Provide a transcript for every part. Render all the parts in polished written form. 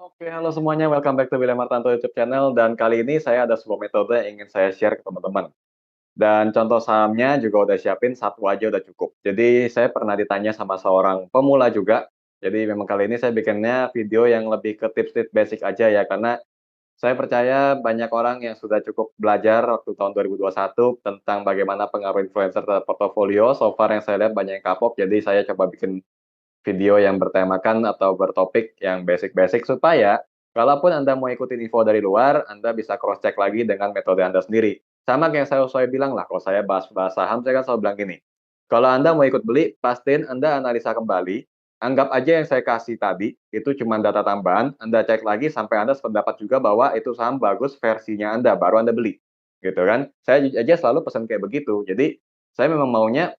Oke, halo semuanya, welcome back to William Martanto YouTube channel, dan kali ini saya ada sebuah metode yang ingin saya share ke teman-teman. Dan contoh sahamnya juga udah siapin, satu aja udah cukup. Jadi saya pernah ditanya sama seorang pemula juga, jadi memang kali ini saya bikinnya video yang lebih ke tips-tips basic aja ya, karena saya percaya banyak orang yang sudah cukup belajar waktu tahun 2021 tentang bagaimana pengaruh influencer terhadap portofolio. So far yang saya lihat banyak yang kapok, jadi saya coba bikin video yang bertemakan atau bertopik yang basic-basic supaya kalaupun Anda mau ikutin info dari luar, Anda bisa cross check lagi dengan metode Anda sendiri. Sama kayak saya bilang lah, kalau saya bahas saham, saya kan selalu bilang gini, kalau Anda mau ikut beli, pastiin Anda analisa kembali, anggap aja yang saya kasih tadi, itu cuma data tambahan, Anda cek lagi sampai Anda sependapat juga bahwa itu saham bagus versinya Anda, baru Anda beli. Gitu kan. Saya aja selalu pesan kayak begitu. Jadi, saya memang maunya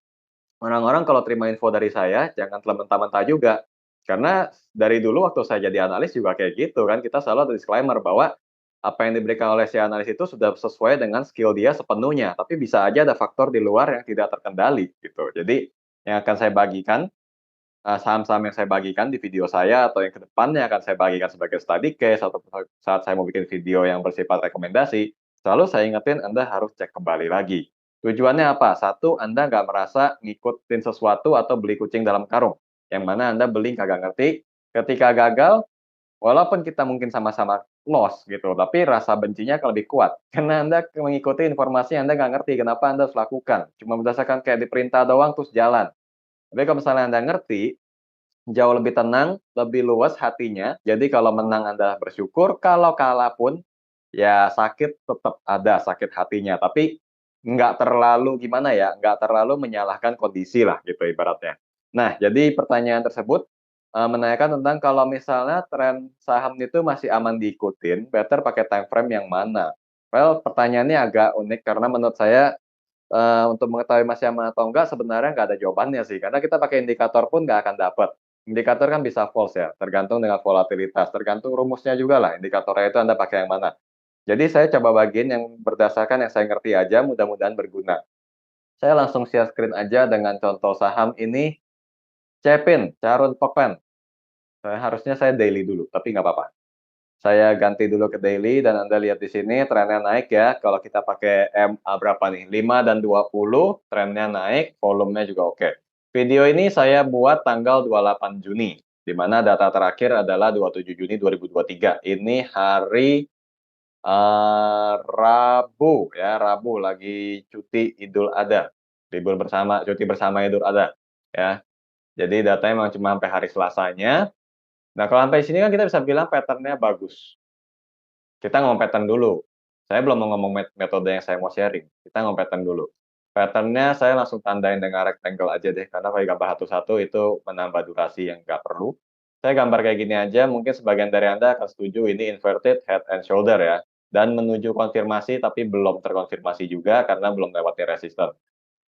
orang-orang kalau terima info dari saya, jangan telan mentah-mentah juga. Karena dari dulu waktu saya jadi analis juga kayak gitu kan, kita selalu ada disclaimer bahwa apa yang diberikan oleh si analis itu sudah sesuai dengan skill dia sepenuhnya, tapi bisa aja ada faktor di luar yang tidak terkendali gitu. Jadi yang akan saya bagikan, saham-saham yang saya bagikan di video saya atau yang ke depannya akan saya bagikan sebagai study case atau saat saya mau bikin video yang bersifat rekomendasi, selalu saya ingetin Anda harus cek kembali lagi. Tujuannya apa? Satu, Anda nggak merasa ngikutin sesuatu atau beli kucing dalam karung, yang mana Anda beli kagak ngerti, ketika gagal, walaupun kita mungkin sama-sama loss gitu, tapi rasa bencinya akan lebih kuat, karena Anda mengikuti informasi yang Anda nggak ngerti, kenapa Anda harus lakukan, cuma berdasarkan kayak diperintah doang terus jalan. Tapi kalau misalnya Anda ngerti, jauh lebih tenang, lebih luas hatinya, jadi kalau menang Anda bersyukur, kalau kalah pun, ya sakit tetap ada sakit hatinya, tapi nggak terlalu gimana ya, nggak terlalu menyalahkan kondisi lah gitu ibaratnya. Nah, jadi pertanyaan tersebut, menanyakan tentang kalau misalnya tren saham itu masih aman diikutin, better pakai time frame yang mana? Well, pertanyaannya agak unik karena menurut saya, untuk mengetahui masih aman atau enggak sebenarnya nggak ada jawabannya sih, karena kita pakai indikator pun nggak akan dapat. Indikator kan bisa false ya, tergantung dengan volatilitas, tergantung rumusnya juga lah, indikatornya itu Anda pakai yang mana. Jadi saya coba bagiin yang berdasarkan yang saya ngerti aja, mudah-mudahan berguna. Saya langsung share screen aja dengan contoh saham ini, Cepin, Charun Pokpen. Harusnya saya daily dulu, tapi nggak apa-apa. Saya ganti dulu ke daily dan Anda lihat di sini trennya naik ya. Kalau kita pakai MA berapa nih? 5 dan 20, trennya naik, volumenya juga oke. Video ini saya buat tanggal 28 Juni, di mana data terakhir adalah 27 Juni 2023. Ini hari Rabu ya, Rabu lagi cuti Idul Adha, libur bersama, cuti bersama Idul Adha ya. Jadi datanya memang cuma sampai hari Selasanya. Nah, kalau sampai sini kan kita bisa bilang pattern-nya bagus. Kita ngomong pattern dulu. Saya belum mau ngomong metode yang saya mau sharing, kita ngomong pattern dulu. Pattern-nya saya langsung tandain dengan rectangle aja deh, karena kalau gambar satu-satu itu menambah durasi yang nggak perlu. Saya gambar kayak gini aja, mungkin sebagian dari Anda akan setuju ini inverted head and shoulder ya, dan menuju konfirmasi tapi belum terkonfirmasi juga karena belum lewati resisten.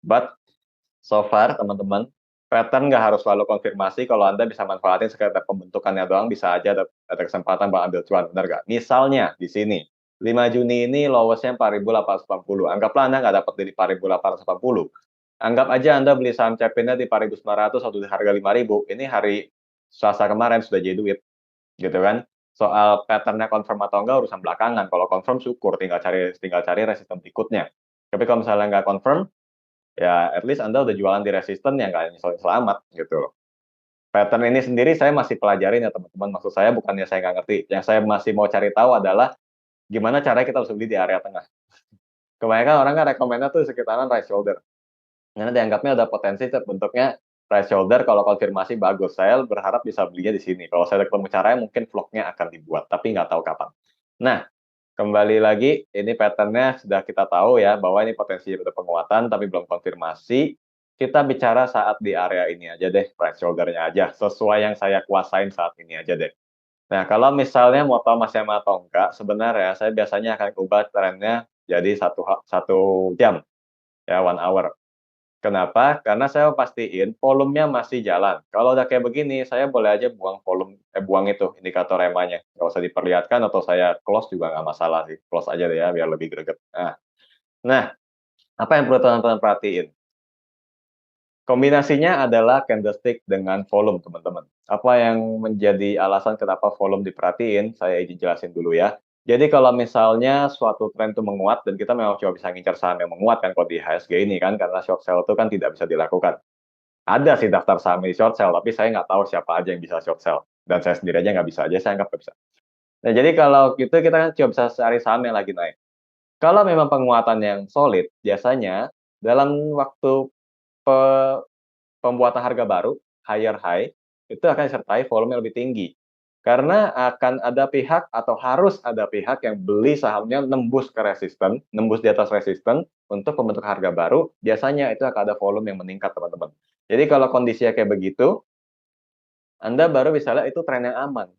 But so far teman-teman, pattern nggak harus selalu konfirmasi, kalau Anda bisa manfaatin sekedar pembentukannya doang, bisa aja ada kesempatan buat ambil cuan, bener nggak? Misalnya di sini, 5 Juni ini lowest-nya 4.880, anggaplah Anda nggak dapat di 4.880, anggap aja Anda beli saham Cepinnya di 4.900 atau di harga 5.000, ini hari Selasa kemarin sudah jadi duit, gitu kan. Soal pattern-nya confirm atau enggak urusan belakangan, kalau confirm syukur, tinggal cari resisten berikutnya. Tapi kalau misalnya nggak confirm, ya at least Anda udah jualan di resisten yang nggak nyesel selamat gitu loh. Pattern ini sendiri saya masih pelajarin ya teman-teman, maksud saya bukannya saya nggak ngerti, yang saya masih mau cari tahu adalah gimana caranya kita harus beli di area tengah. Kebanyakan orang kan rekomennya tuh sekitaran right shoulder, karena dianggapnya ada potensi bentuknya right shoulder kalau konfirmasi bagus. Saya berharap bisa belinya di sini. Kalau saya ketemu caranya mungkin vlognya akan dibuat, tapi nggak tahu kapan. Nah, kembali lagi, ini pattern-nya sudah kita tahu ya, bahwa ini potensi ada penguatan tapi belum konfirmasi. Kita bicara saat di area ini aja deh, right shoulder-nya aja, sesuai yang saya kuasain saat ini aja deh. Nah, kalau misalnya mau tahu masih aman atau enggak, sebenarnya saya biasanya akan ubah trennya jadi 1 jam, ya 1 hour. Kenapa? Karena saya mau pastiin volumenya masih jalan. Kalau udah kayak begini, saya boleh aja buang buang itu indikator EMA-nya. Nggak usah diperlihatkan atau saya close juga nggak masalah sih. Close aja deh ya, biar lebih greget. Nah, apa yang perlu teman-teman perhatiin? Kombinasinya adalah candlestick dengan volume, teman-teman. Apa yang menjadi alasan kenapa volume diperhatiin, saya izin jelasin dulu ya. Jadi kalau misalnya suatu tren itu menguat dan kita memang cuma bisa ngincar saham yang menguat kan kalau di HSG ini kan, karena short sell itu kan tidak bisa dilakukan. Ada sih daftar saham di short sell, tapi saya nggak tahu siapa aja yang bisa short sell. Dan saya sendiri aja nggak bisa aja, saya anggap nggak bisa. Nah, jadi kalau gitu kita kan cuma bisa cari saham yang lagi naik. Kalau memang penguatan yang solid, biasanya dalam waktu pe pembuatan harga baru, higher high, itu akan disertai volume yang lebih tinggi. Karena akan ada pihak atau harus ada pihak yang beli sahamnya nembus ke resisten, nembus di atas resisten untuk membentuk harga baru, biasanya itu akan ada volume yang meningkat, teman-teman. Jadi kalau kondisinya kayak begitu, Anda baru bisa lihat itu tren yang aman.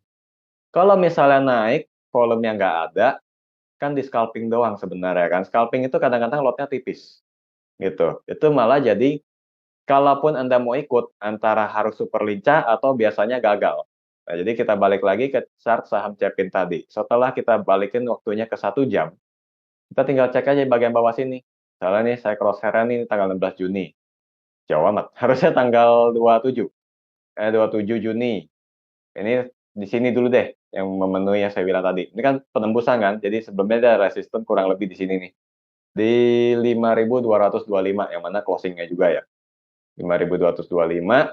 Kalau misalnya naik, volumenya nggak ada, kan di scalping doang sebenarnya kan. Scalping itu kadang-kadang lotnya tipis, gitu. Itu malah jadi kalaupun Anda mau ikut, antara harus super lincah atau biasanya gagal. Nah, jadi kita balik lagi ke chart saham Cepin tadi. Setelah kita balikin waktunya ke 1 jam, kita tinggal cek aja bagian bawah sini. Misalnya nih, saya crosshair nih tanggal 16 Juni. Jauh amat. Harusnya tanggal 27. 27 Juni. Ini di sini dulu deh, yang memenuhi yang saya bilang tadi. Ini kan penembusan kan, jadi sebelumnya ada resisten kurang lebih di sini nih. Di 5.225, yang mana closingnya juga ya. 5.225,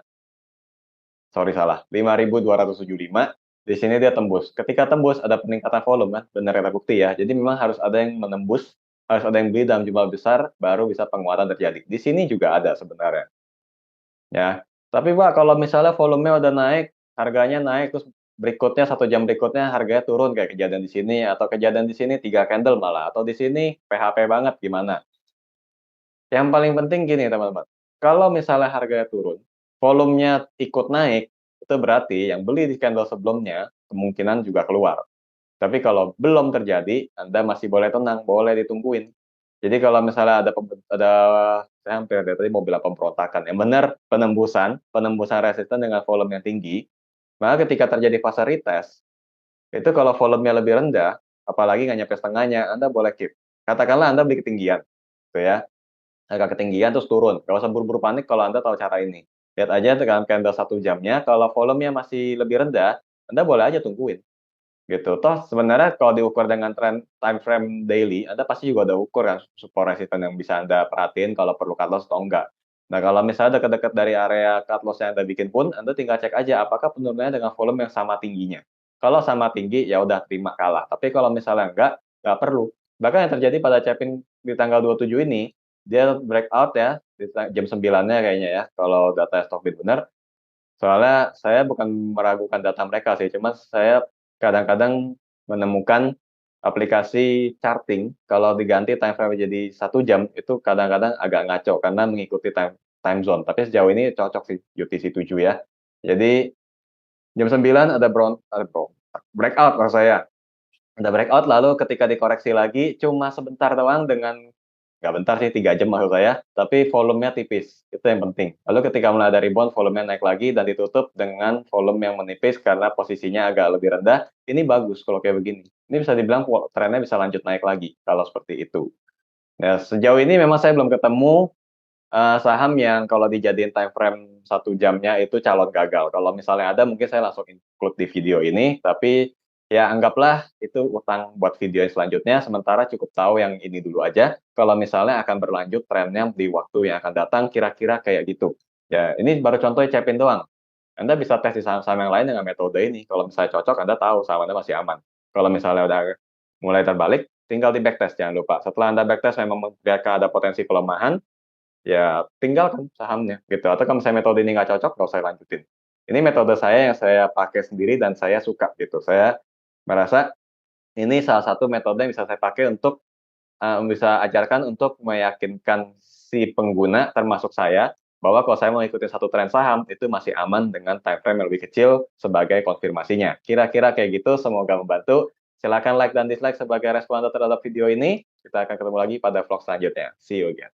sorry salah, 5.275, di sini dia tembus. Ketika tembus ada peningkatan volume kan, benar kata bukti ya. Jadi memang harus ada yang menembus, harus ada yang beli dalam jumlah besar, baru bisa penguatan terjadi. Di sini juga ada sebenarnya, ya. Tapi Pak, kalau misalnya volumenya udah naik, harganya naik, terus berikutnya 1 jam berikutnya harganya turun kayak kejadian di sini, atau kejadian di sini 3 candle malah, atau di sini PHP banget gimana? Yang paling penting gini teman-teman, kalau misalnya harganya turun, volumenya ikut naik, itu berarti yang beli di candle sebelumnya kemungkinan juga keluar. Tapi kalau belum terjadi, Anda masih boleh tenang, boleh ditungguin. Jadi kalau misalnya ada saya hampir dari tadi mau bilang pemberontakan, yang benar penembusan, penembusan resisten dengan volume yang tinggi, maka ketika terjadi fase retest, itu kalau volumenya lebih rendah, apalagi nggak nyampe setengahnya, Anda boleh keep. Katakanlah Anda beli ketinggian, gitu ya. Agak ketinggian terus turun, nggak usah buru-buru panik kalau Anda tahu cara ini. Lihat aja dengan candle 1 jamnya, kalau volumenya masih lebih rendah, Anda boleh aja tungguin, gitu. Toh sebenarnya kalau diukur dengan time frame daily, Anda pasti juga ada ukur kan, support resisten yang bisa Anda perhatiin kalau perlu cut loss atau enggak. Nah, kalau misalnya dekat-dekat dari area cut loss yang Anda bikin pun, Anda tinggal cek aja apakah penurunannya dengan volume yang sama tingginya. Kalau sama tinggi, ya udah terima kalah. Tapi kalau misalnya nggak perlu. Bahkan yang terjadi pada Cepin di tanggal 27 ini, dia breakout ya, di jam 9-nya kayaknya ya, kalau data Stockbit benar. Soalnya saya bukan meragukan data mereka sih, cuma saya kadang-kadang menemukan aplikasi charting, kalau diganti time frame jadi 1 jam, itu kadang-kadang agak ngaco, karena mengikuti time time zone. Tapi sejauh ini cocok sih UTC 7 ya. Jadi jam 9 ada breakout maksud saya. Ada breakout, lalu ketika dikoreksi lagi, cuma sebentar doang dengan nggak bentar sih, 3 jam maksud saya, tapi volumenya tipis, itu yang penting. Lalu ketika mulai ada rebound, volumenya naik lagi dan ditutup dengan volume yang menipis karena posisinya agak lebih rendah, ini bagus kalau kayak begini. Ini bisa dibilang trennya bisa lanjut naik lagi, kalau seperti itu. Nah, sejauh ini memang saya belum ketemu saham yang kalau dijadiin time frame 1 jamnya itu calon gagal. Kalau misalnya ada mungkin saya langsung include di video ini, tapi ya anggaplah itu utang buat video yang selanjutnya, sementara cukup tahu yang ini dulu aja, kalau misalnya akan berlanjut trennya di waktu yang akan datang kira-kira kayak gitu. Ya, ini baru contoh Cepin doang. Anda bisa tes di saham-saham yang lain dengan metode ini, kalau misalnya cocok Anda tahu saham Anda masih aman. Kalau misalnya udah mulai terbalik, tinggal di backtest jangan lupa. Setelah Anda backtest memang memperlihatkan ada potensi pelemahan, ya tinggalkan sahamnya gitu, atau kalau misalnya metode ini nggak cocok, nggak usah lanjutin. Ini metode saya yang saya pakai sendiri dan saya suka gitu. Saya merasa ini salah satu metode yang bisa saya pakai untuk, bisa ajarkan untuk meyakinkan si pengguna termasuk saya, bahwa kalau saya mau ikutin satu tren saham, itu masih aman dengan time frame yang lebih kecil sebagai konfirmasinya. Kira-kira kayak gitu, semoga membantu. Silakan like dan dislike sebagai respon Anda terhadap video ini. Kita akan ketemu lagi pada vlog selanjutnya. See you again.